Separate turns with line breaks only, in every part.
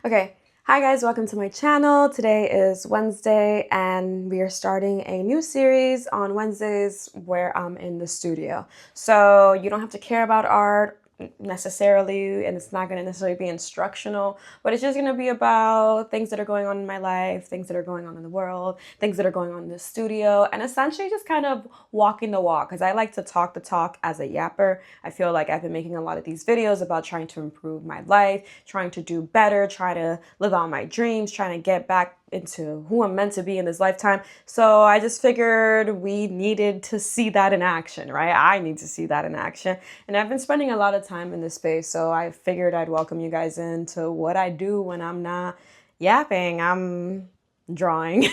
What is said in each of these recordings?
Okay, hi guys, welcome to my channel. Today is Wednesday and we are starting a new series on Wednesdays where I'm in the studio. So you don't have to care about art necessarily, and it's not going to necessarily be instructional, but it's just going to be about things that are going on in my life, things that are going on in the world, things that are going on in the studio, and essentially just kind of walking the walk, because I like to talk the talk as a yapper. I feel like I've been making a lot of these videos about trying to improve my life, trying to do better, try to live out my dreams, trying to get back into who I'm meant to be in this lifetime. So I just figured we needed to see that in action, right? I need to see that in action. And I've been spending a lot of time in this space, so I figured I'd welcome you guys into what I do when I'm not yapping, I'm drawing.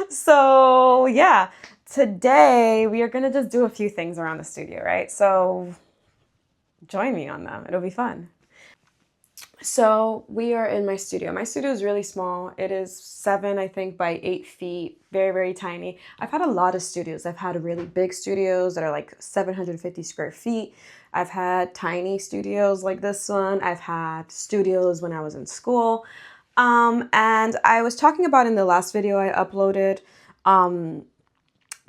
So yeah, today we are gonna just do a few things around the studio, right? So join me on them, it'll be fun. So we are in my studio. My studio is really small. It is 7, I think, by 8 feet. Very, very tiny. I've had a lot of studios. I've had really big studios that are like 750 square feet. I've had tiny studios like this one. I've had studios when I was in school. And I was talking about in the last video I uploaded,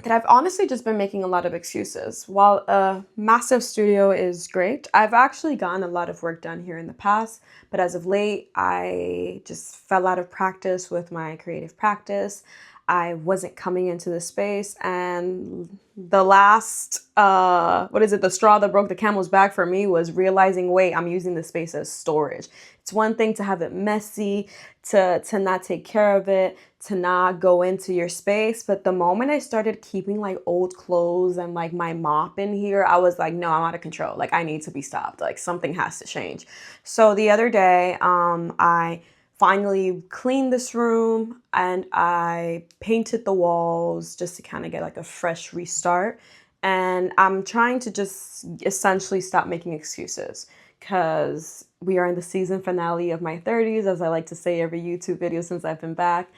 that I've honestly just been making a lot of excuses. While a massive studio is great, I've actually gotten a lot of work done here in the past, but as of late, I just fell out of practice with my creative practice. I wasn't coming into the space, and the last, the straw that broke the camel's back for me was realizing, wait, I'm using this space as storage. It's one thing to have it messy, to not take care of it, to not go into your space. But the moment I started keeping like old clothes and like my mop in here, I was like, no, I'm out of control. Like I need to be stopped. Like something has to change. So the other day, I finally cleaned this room and I painted the walls just to kind of get like a fresh restart. And I'm trying to just essentially stop making excuses, because we are in the season finale of my 30s, as I like to say every YouTube video since I've been back.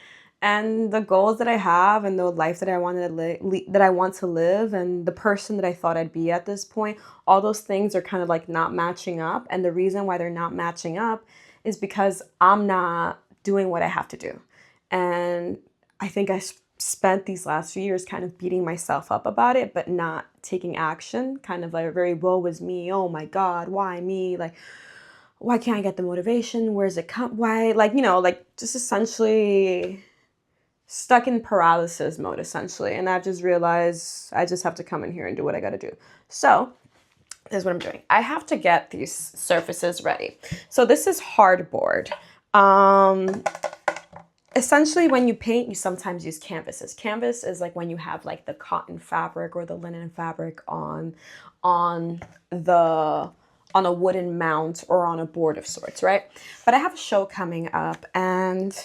And the goals that I have and the life that I wanted to that I want to live, and the person that I thought I'd be at this point, all those things are kind of like not matching up. And the reason why they're not matching up is because I'm not doing what I have to do. And I think I spent these last few years kind of beating myself up about it, but not taking action, kind of like very woe was me. Oh my God, why me? Like, why can't I get the motivation? Where's it come? Why? Like, just essentially stuck in paralysis mode, essentially. And I've just realized I just have to come in here and do what I got to do. So here's what I'm doing. I have to get these surfaces ready. So this is hardboard. Essentially, when you paint, you sometimes use canvases. Canvas is like when you have like the cotton fabric or the linen fabric on a wooden mount or on a board of sorts, right? But I have a show coming up and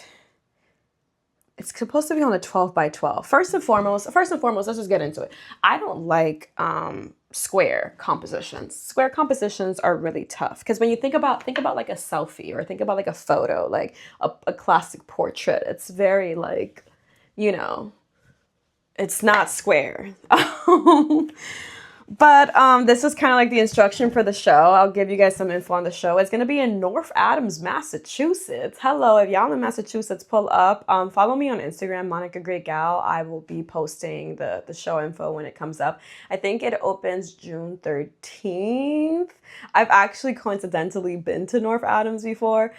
it's supposed to be on a 12 by 12. First and foremost, let's just get into it. I don't like square compositions. Square compositions are really tough, because when you think about like a selfie, or think about like a photo, like a classic portrait, it's very like, it's not square. But this is kind of like the instruction for the show. I'll give you guys some info on the show. It's going to be in North Adams, Massachusetts. Hello, if y'all in Massachusetts, pull up. Follow me on Instagram, Monica Great Gal. I will be posting the show info when it comes up. I think it opens June 13th. I've actually coincidentally been to North Adams before.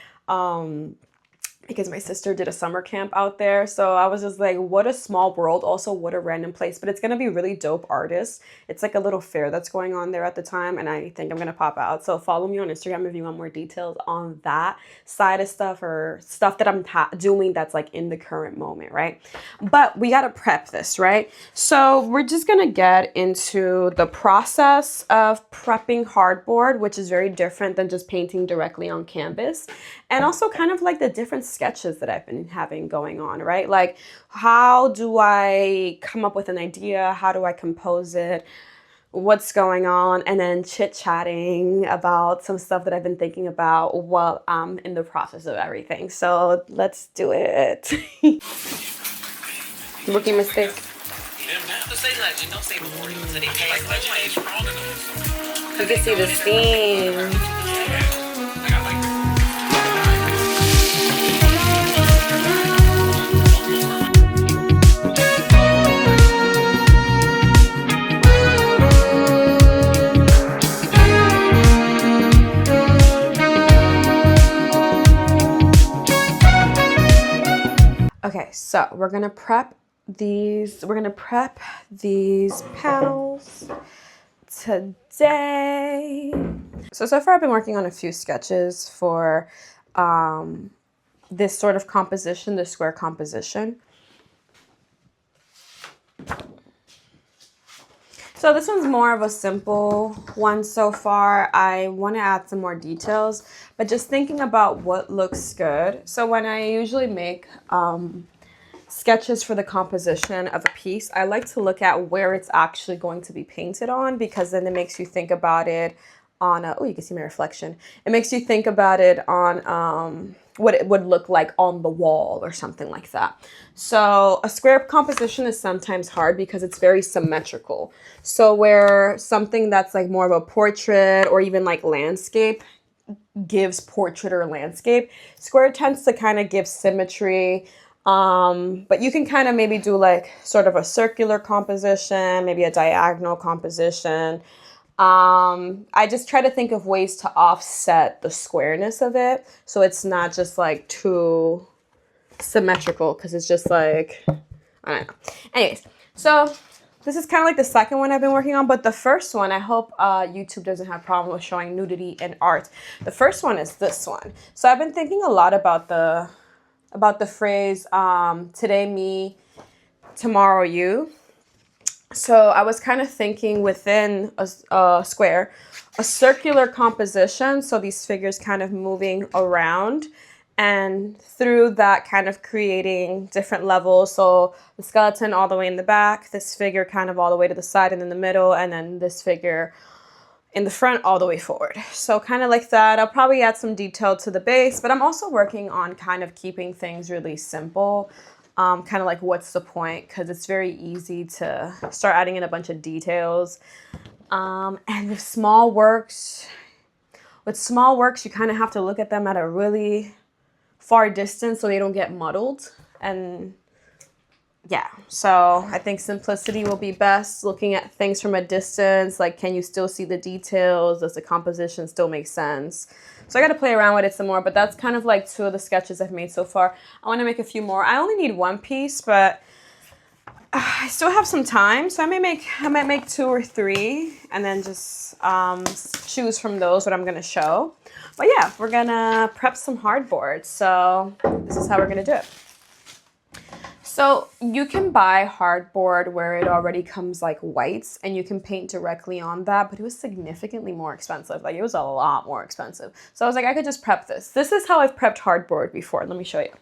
Because my sister did a summer camp out there. So I was just like, what a small world. Also, what a random place. But it's going to be really dope artists. It's like a little fair that's going on there at the time. And I think I'm going to pop out. So follow me on Instagram if you want more details on that side of stuff, or stuff that I'm doing that's like in the current moment, right? But we got to prep this, right? So we're just going to get into the process of prepping hardboard, which is very different than just painting directly on canvas. And also kind of like the different sketches that I've been having going on, right? Like, how do I come up with an idea? How do I compose it? What's going on? And then chit-chatting about some stuff that I've been thinking about while I'm in the process of everything. So let's do it. Rookie mistake. You can see the steam. so we're gonna prep these panels today. So far I've been working on a few sketches for this sort of composition, the square composition. So this one's more of a simple one so far. I want to add some more details, but just thinking about what looks good. So when I usually make sketches for the composition of a piece, I like to look at where it's actually going to be painted on, because then it makes you think about it on a, oh, you can see my reflection. It makes you think about it on what it would look like on the wall or something like that. So a square composition is sometimes hard because it's very symmetrical. So where something that's like more of a portrait or even like landscape gives portrait or landscape, square tends to kind of give symmetry. But you can kind of maybe do like sort of a circular composition, maybe a diagonal composition. I just try to think of ways to offset the squareness of it, so it's not just like too symmetrical, because it's just like, I don't know. Anyways, so this is kind of like the second one I've been working on, but the first one, I hope YouTube doesn't have a problem with showing nudity in art. The first one is this one. So I've been thinking a lot about the phrase, today me, tomorrow you. So I was kind of thinking within a square, a circular composition. So these figures kind of moving around, and through that kind of creating different levels. So the skeleton all the way in the back, this figure kind of all the way to the side and in the middle, and then this figure in the front all the way forward. So kind of like that. I'll probably add some detail to the base, but I'm also working on kind of keeping things really simple. Kind of like, what's the point? Because it's very easy to start adding in a bunch of details. And with small works, you kind of have to look at them at a really far distance so they don't get muddled. And yeah, so I think simplicity will be best. Looking at things from a distance, like, can you still see the details? Does the composition still make sense? So I got to play around with it some more, but that's kind of like two of the sketches I've made so far. I want to make a few more. I only need one piece, but I still have some time, so I might make 2 or 3, and then just choose from those what I'm gonna show. But yeah, we're gonna prep some hardboard. So this is how we're gonna do it. So you can buy hardboard where it already comes like whites, and you can paint directly on that, but it was significantly more expensive. Like, it was a lot more expensive. So I was like, I could just prep this. This is how I've prepped hardboard before. Let me show you.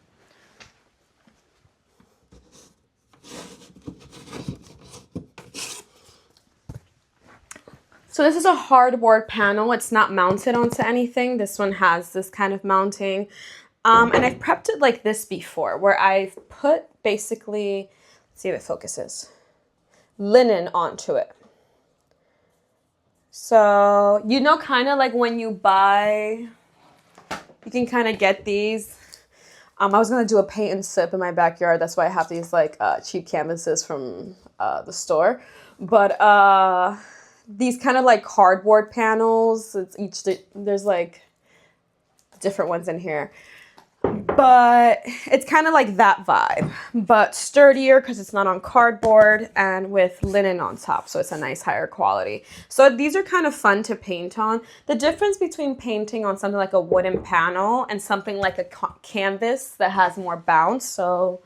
So this is a hardboard panel. It's not mounted onto anything. This one has this kind of mounting. And I've prepped it like this before, where I've put basically, let's see if it focuses, linen onto it. So, you know, kind of like when you buy, you can kind of get these. I was going to do a paint and sip in my backyard. That's why I have these like cheap canvases from the store. But these kind of like cardboard panels, there's like different ones in here. But it's kind of like that vibe, but sturdier because it's not on cardboard and with linen on top. So it's a nice higher quality. So these are kind of fun to paint on. The difference between painting on something like a wooden panel and something like a canvas that has more bounce. So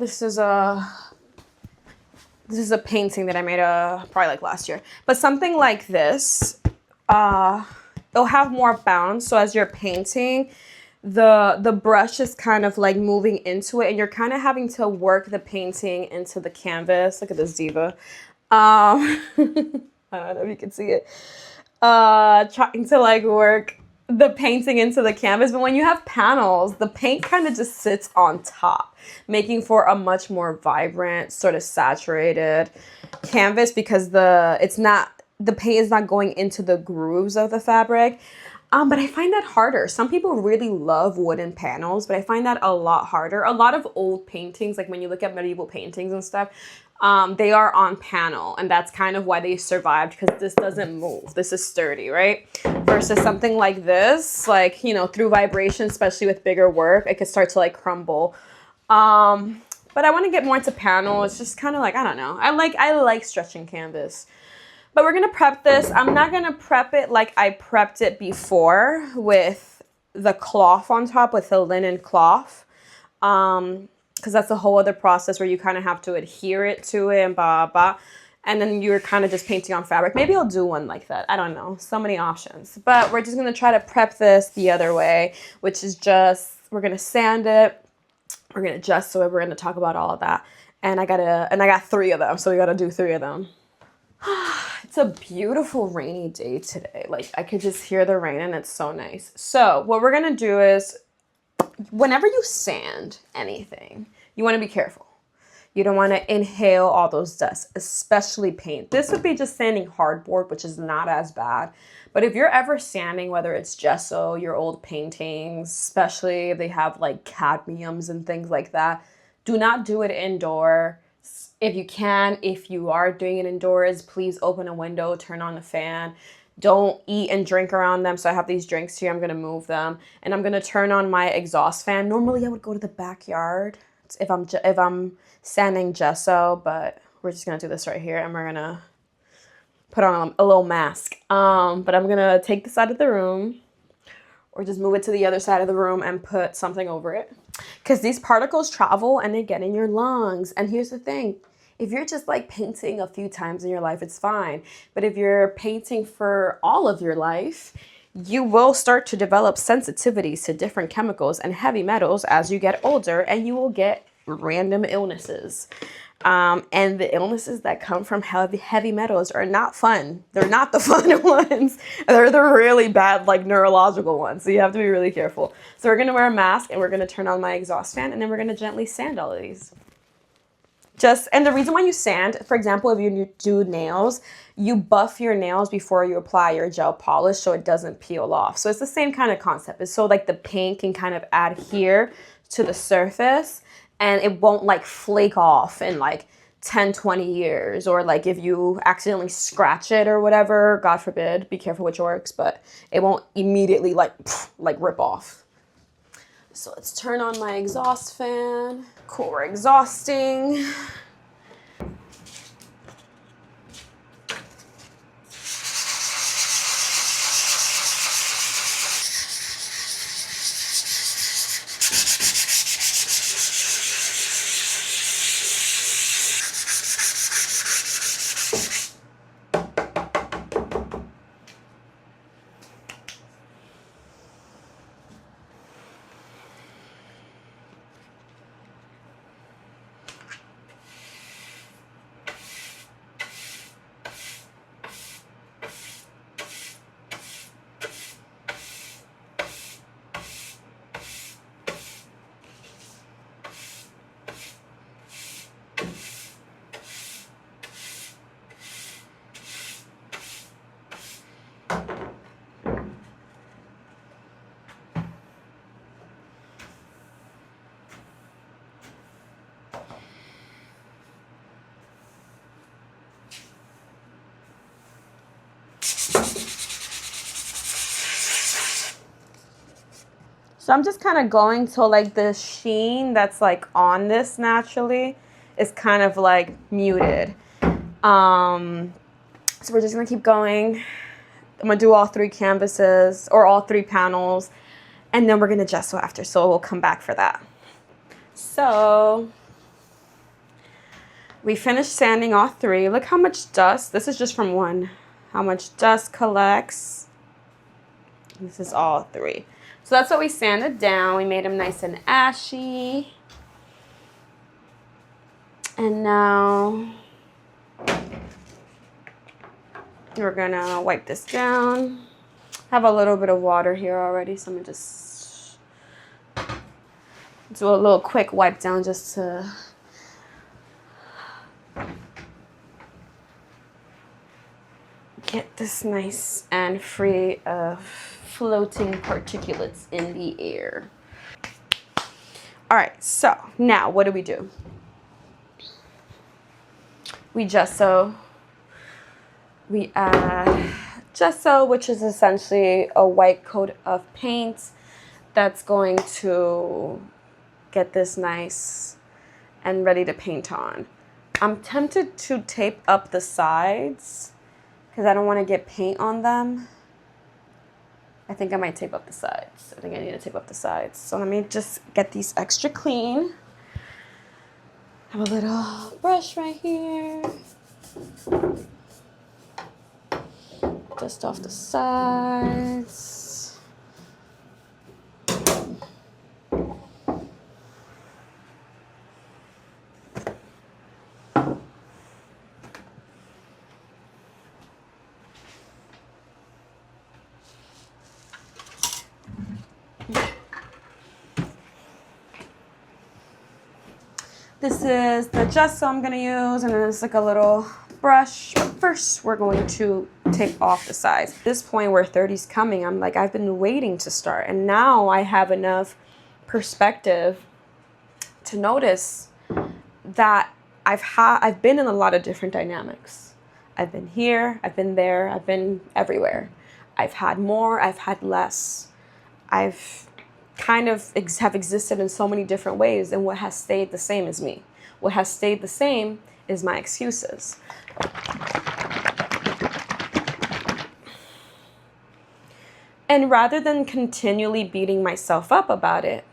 This is a painting that I made probably like last year. But something like this, it'll have more bounce. So as you're painting, the brush is kind of like moving into it, and you're kind of having to work the painting into the canvas. Look at this diva. I don't know if you can see it. Trying to like work the painting into the canvas, but when you have panels, the paint kind of just sits on top, making for a much more vibrant, sort of saturated canvas, because it's not the paint is not going into the grooves of the fabric. But I find that harder. Some people really love wooden panels, but I find that a lot harder. A lot of old paintings, like when you look at medieval paintings and stuff, they are on panel, and that's kind of why they survived, because this doesn't move. This is sturdy, right? Versus something like this, like, you know, through vibration, especially with bigger work, it could start to like crumble. But I want to get more into panel. It's just kind of like, I don't know. I like stretching canvas. But we're going to prep this. I'm not going to prep it like I prepped it before with the cloth on top, with the linen cloth. Because that's a whole other process where you kind of have to adhere it to it and blah, blah. And then you're kind of just painting on fabric. Maybe I'll do one like that. I don't know. So many options. But we're just going to try to prep this the other way, which is just, we're going to sand it. We're going to gesso it. We're going to talk about all of that. And I got 3 of them. So we got to do 3 of them. It's a beautiful rainy day today. Like, I could just hear the rain and it's so nice. So what we're going to do is, whenever you sand anything, you want to be careful. You don't want to inhale all those dusts, especially paint. This would be just sanding hardboard, which is not as bad. But if you're ever sanding, whether it's gesso, your old paintings, especially if they have like cadmiums and things like that, do not do it indoor. If you can, if you are doing it indoors, please open a window, turn on the fan. Don't eat and drink around them. So I have these drinks here. I'm going to move them. And I'm going to turn on my exhaust fan. Normally I would go to the backyard if I'm sanding gesso, but we're just going to do this right here. And we're going to put on a little mask. But I'm going to take this out of the room, or just move it to the other side of the room and put something over it. Because these particles travel and they get in your lungs. And here's the thing. If you're just like painting a few times in your life, it's fine. But if you're painting for all of your life, you will start to develop sensitivities to different chemicals and heavy metals as you get older, and you will get random illnesses. And the illnesses that come from heavy metals are not fun. They're not the fun ones. They're the really bad, like, neurological ones. So you have to be really careful. So we're going to wear a mask, and we're going to turn on my exhaust fan, and then we're going to gently sand all of these. And the reason why you sand, for example, if you do nails, you buff your nails before you apply your gel polish so it doesn't peel off. So it's the same kind of concept. It's so like the paint can kind of adhere to the surface, and it won't like flake off in like 10, 20 years. Or like if you accidentally scratch it or whatever, God forbid, be careful with your works, but it won't immediately like rip off. So let's turn on my exhaust fan. Cool, we're exhausting. So I'm just kind of going till like the sheen that's like on this naturally is kind of like muted. So we're just gonna keep going. I'm gonna do all 3 canvases or all 3 panels, and then we're gonna gesso after, so we'll come back for that. So we finished sanding all 3. Look how much dust, this is just from 1, how much dust collects. This is all 3. So that's what we sanded down. We made them nice and ashy. And now we're gonna wipe this down. I have a little bit of water here already, so I'm gonna just do a little quick wipe down just to get this nice and free of floating particulates in the air. All right, so now what do? We gesso. We add gesso, which is essentially a white coat of paint that's going to get this nice and ready to paint on. I'm tempted to tape up the sides because I don't want to get paint on them. I think I might tape up the sides. I think I need to tape up the sides. So let me just get these extra clean. Have a little brush right here. Dust off the sides. This is the gesso I'm gonna use, and then it's like a little brush. But first, we're going to tape off the sides. At this point where 30's coming, I'm like, I've been waiting to start, and now I have enough perspective to notice that I've been in a lot of different dynamics. I've been here, I've been there, I've been everywhere. I've had more, I've had less. I've kind of have existed in so many different ways, and what has stayed the same is me. What has stayed the same is my excuses. And rather than continually beating myself up about it,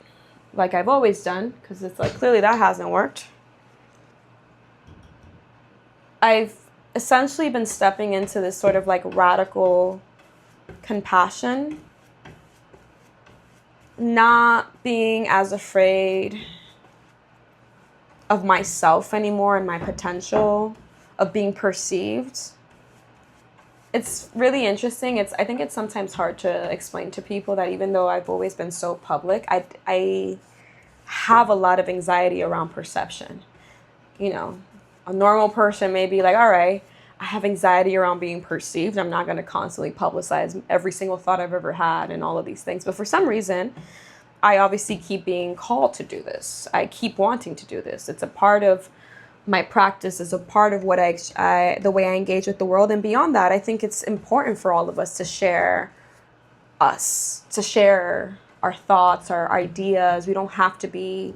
like I've always done, because it's like clearly that hasn't worked, I've essentially been stepping into this sort of like radical compassion, not being as afraid of myself anymore and my potential, of being perceived. It's really interesting. I think it's sometimes hard to explain to people that even though I've always been so public, I have a lot of anxiety around perception. You know, a normal person may be like, all right, I have anxiety around being perceived. I'm not going to constantly publicize every single thought I've ever had and all of these things. But for some reason, I obviously keep being called to do this. I keep wanting to do this. It's a part of my practice, is a part of what the way I engage with the world. And beyond that, I think it's important for all of us to share our thoughts, our ideas. We don't have to be,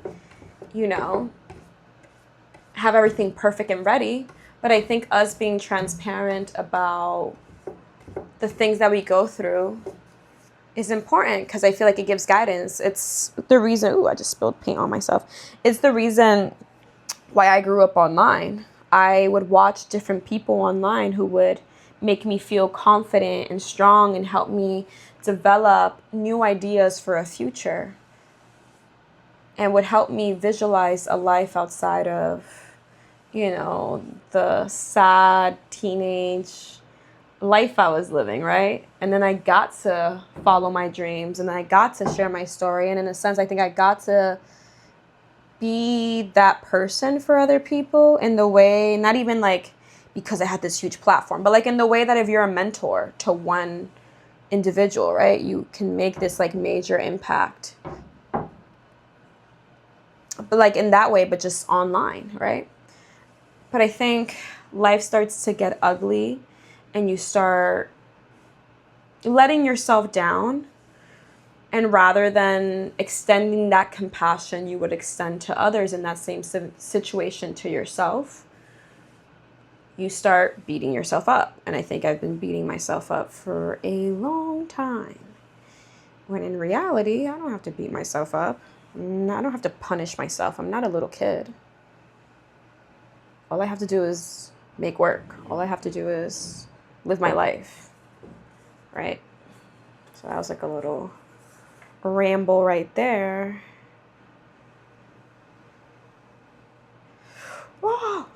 have everything perfect and ready. But I think us being transparent about the things that we go through is important, because I feel like it gives guidance. It's the reason, I just spilled paint on myself. It's the reason why I grew up online. I would watch different people online who would make me feel confident and strong and help me develop new ideas for a future, and would help me visualize a life outside of, the sad teenage life I was living, right? And then I got to follow my dreams, and I got to share my story. And in a sense, I think I got to be that person for other people in the way, not even like because I had this huge platform, but like in the way that if you're a mentor to one individual, right, you can make this like major impact. But like in that way, but just online, right? But I think life starts to get ugly, and you start letting yourself down. And rather than extending that compassion you would extend to others in that same situation to yourself, you start beating yourself up. And I think I've been beating myself up for a long time, when in reality, I don't have to beat myself up. I don't have to punish myself. I'm not a little kid. All I have to do is make work. All I have to do is live my life, right? So that was like a little ramble right there. Whoa,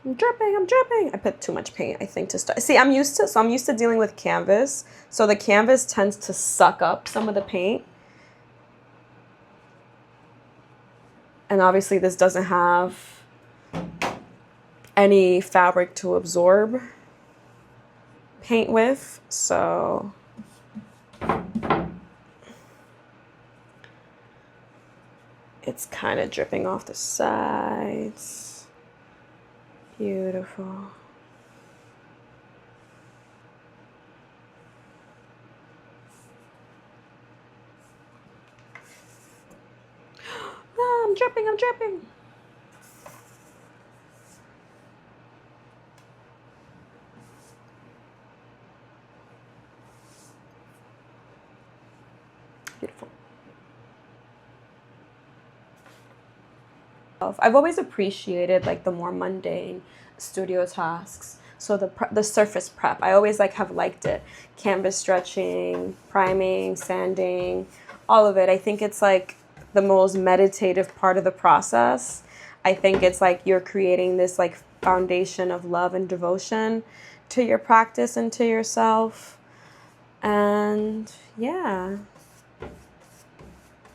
I'm dripping. I put too much paint, I think, to start. See, I'm used to dealing with canvas. So the canvas tends to suck up some of the paint. And obviously this doesn't have any fabric to absorb. paint with, so it's kind of dripping off the sides. Beautiful. Ah, I'm dripping, I'm dripping. Beautiful. I've always appreciated like the more mundane studio tasks. So the surface prep, I always have liked it. Canvas stretching, priming, sanding, all of it. I think it's like the most meditative part of the process. I think it's like you're creating this like foundation of love and devotion to your practice and to yourself. And yeah.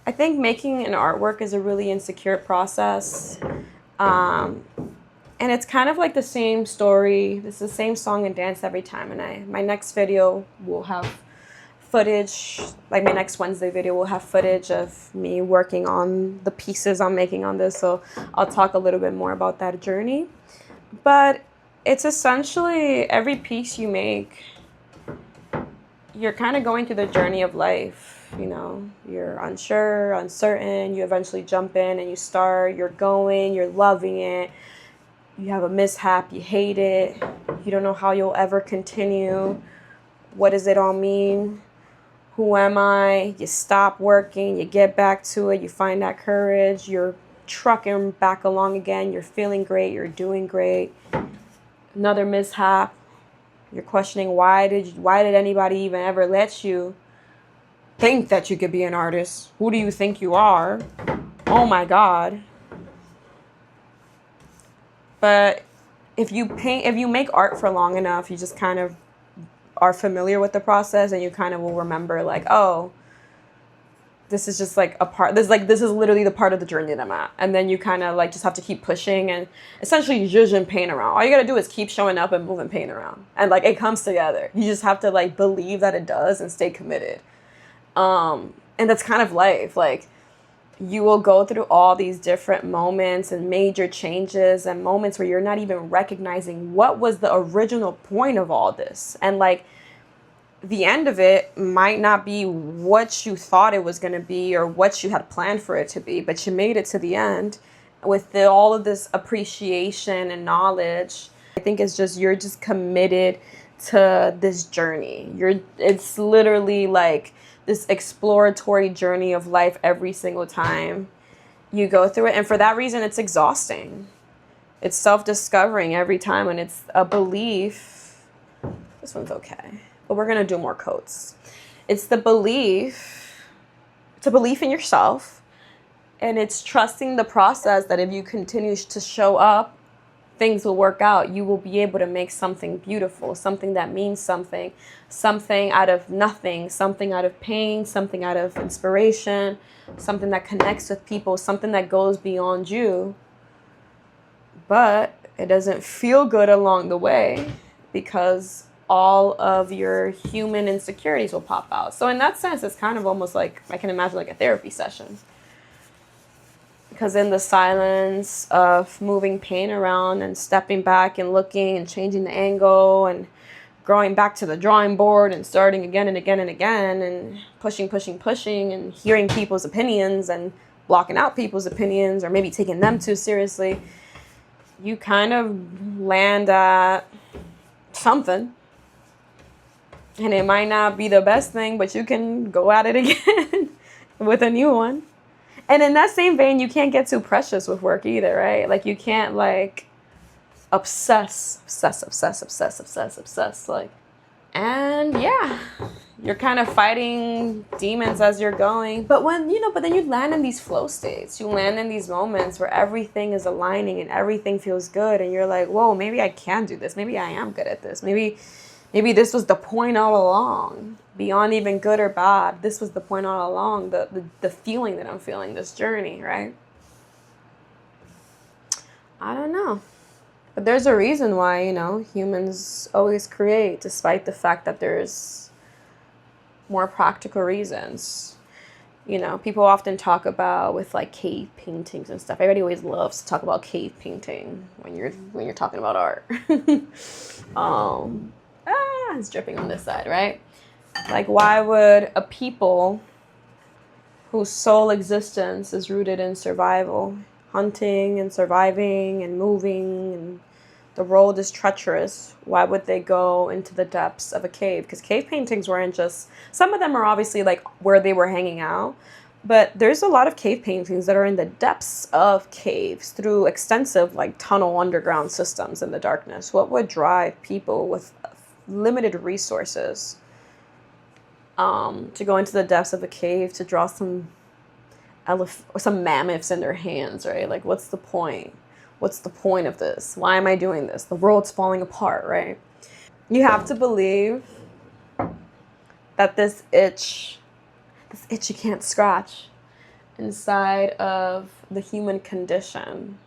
I think making an artwork is a really insecure process. And it's kind of like the same story. It's the same song and dance every time. And my next video will have footage, like my next Wednesday video will have footage of me working on the pieces I'm making on this. So I'll talk a little bit more about that journey. But it's essentially every piece you make, you're kind of going through the journey of life. You know, you're unsure, uncertain, you eventually jump in and you start, you're going, you're loving it. You have a mishap, you hate it. You don't know how you'll ever continue. What does it all mean? Who am I? You stop working, you get back to it, you find that courage, you're trucking back along again, you're feeling great, you're doing great. Another mishap. You're questioning why did anybody even ever let you think that you could be an artist? Who do you think you are? Oh my God. But if you make art for long enough, you just kind of are familiar with the process and you kind of will remember like, oh, this is just like a part, this is literally the part of the journey that I'm at. And then you kind of like just have to keep pushing and essentially zhuzh and paint around. All you got to do is keep showing up and moving paint around. And like it comes together. You just have to like believe that it does and stay committed. And that's kind of life. Like you will go through all these different moments and major changes and moments where you're not even recognizing what was the original point of all this. And like the end of it might not be what you thought it was going to be or what you had planned for it to be, but you made it to the end with all of this appreciation and knowledge. I think it's just, you're just committed to this journey. It's literally like this exploratory journey of life every single time you go through it. And for that reason, it's exhausting. It's self-discovering every time. And it's a belief. This one's okay, but we're going to do more coats. It's a belief in yourself. And it's trusting the process that if you continue to show up, things will work out. You will be able to make something beautiful, something that means something out of nothing, something out of pain, something out of inspiration, something that connects with people, something that goes beyond you. But it doesn't feel good along the way because all of your human insecurities will pop out. So in that sense, it's kind of almost like, I can imagine like a therapy session. Because in the silence of moving paint around and stepping back and looking and changing the angle and going back to the drawing board and starting again and again and again and pushing and hearing people's opinions and blocking out people's opinions or maybe taking them too seriously, you kind of land at something. And it might not be the best thing, but you can go at it again with a new one. And in that same vein, you can't get too precious with work either, right? Like you can't like obsess. Like, and yeah, you're kind of fighting demons as you're going. But then you land in these flow states. You land in these moments where everything is aligning and everything feels good. And you're like, whoa, maybe I can do this. Maybe I am good at this. Maybe this was the point all along. Beyond even good or bad, this was the point all along. The feeling that I'm feeling, this journey, right? I don't know. But there's a reason why, humans always create, despite the fact that there's more practical reasons. People often talk about with like cave paintings and stuff. Everybody always loves to talk about cave painting when you're talking about art. It's dripping on this side, right? Like, why would a people whose sole existence is rooted in survival, hunting and surviving and moving, and the road is treacherous, why would they go into the depths of a cave? Because cave paintings weren't just, some of them are obviously like where they were hanging out, but there's a lot of cave paintings that are in the depths of caves through extensive like tunnel underground systems in the darkness. What would drive people with limited resources to go into the depths of a cave to draw some mammoths in their hands, right? Like, what's the point? What's the point of this? Why am I doing this? The world's falling apart, right? You have to believe that this itch you can't scratch inside of the human condition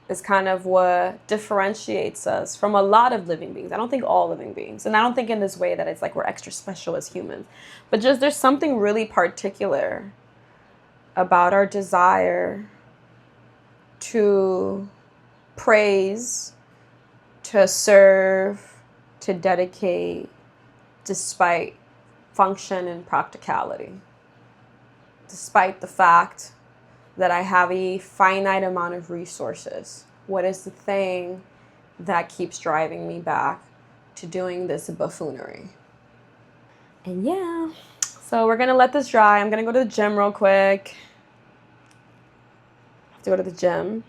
is kind of what differentiates us from a lot of living beings. I don't think all living beings, and I don't think in this way that it's like we're extra special as humans, but just there's something really particular about our desire to praise, to serve, to dedicate, despite function and practicality, despite the fact that I have a finite amount of resources. What is the thing that keeps driving me back to doing this buffoonery? And yeah, so we're gonna let this dry. I'm gonna go to the gym real quick. I have to go to the gym.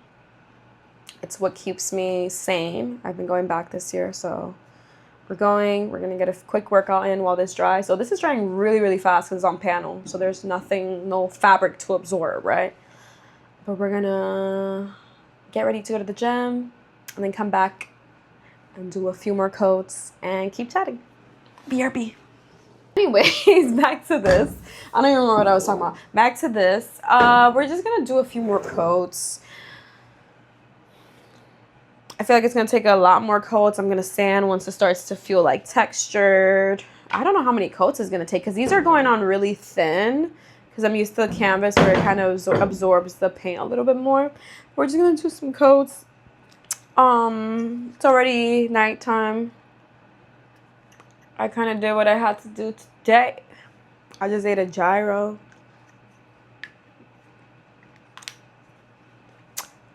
It's what keeps me sane. I've been going back this year, so we're gonna get a quick workout in while this dries. So this is drying really, really fast because it's on panel. So there's no fabric to absorb, right? But we're gonna get ready to go to the gym and then come back and do a few more coats and keep chatting. BRB. Anyways, back to this. I don't even remember what I was talking about. Back to this. We're just gonna do a few more coats. I feel like it's gonna take a lot more coats. I'm gonna sand once it starts to feel like textured. I don't know how many coats it's gonna take because these are going on really thin because I'm used to the canvas where it kind of absorbs the paint a little bit more. We're just gonna do some coats. It's already nighttime. I kind of did what I had to do today. I just ate a gyro.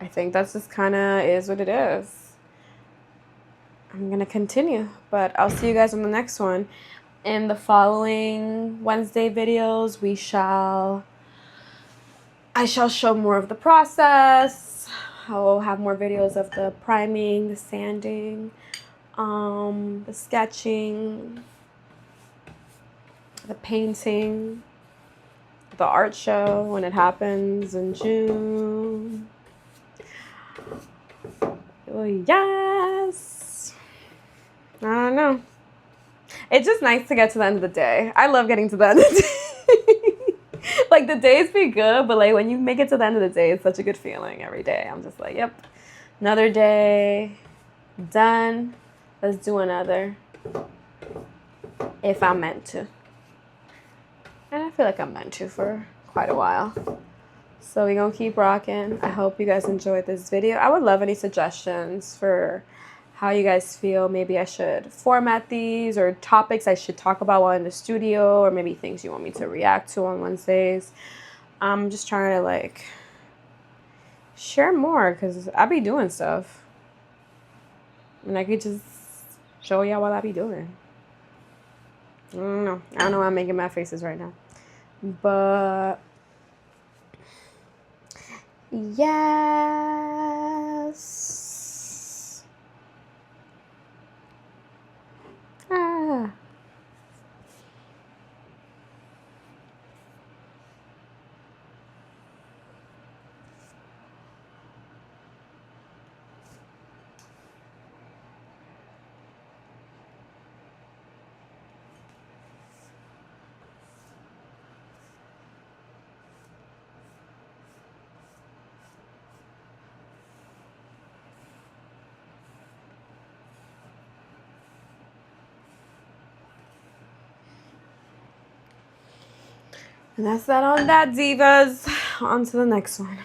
I think that's just kind of is what it is. I'm gonna continue, but I'll see you guys on the next one. In the following Wednesday videos, I shall show more of the process. I'll have more videos of the priming, the sanding, the sketching, the painting, the art show when it happens in June. Oh, yes. I don't know. It's just nice to get to the end of the day. I love getting to the end of the day. Like, the days be good, but like when you make it to the end of the day, it's such a good feeling every day. I'm just like, yep, another day done. Let's do another if I'm meant to. And I feel like I'm meant to for quite a while. So we're gonna keep rocking. I hope you guys enjoyed this video. I would love any suggestions for how you guys feel. Maybe I should format these, or topics I should talk about while in the studio, or maybe things you want me to react to on Wednesdays. I'm just trying to like share more because I be doing stuff. And I could just show y'all what I be doing. I don't know. I don't know why I'm making my faces right now. But yes. Ah. And that's that on that, divas. On to the next one.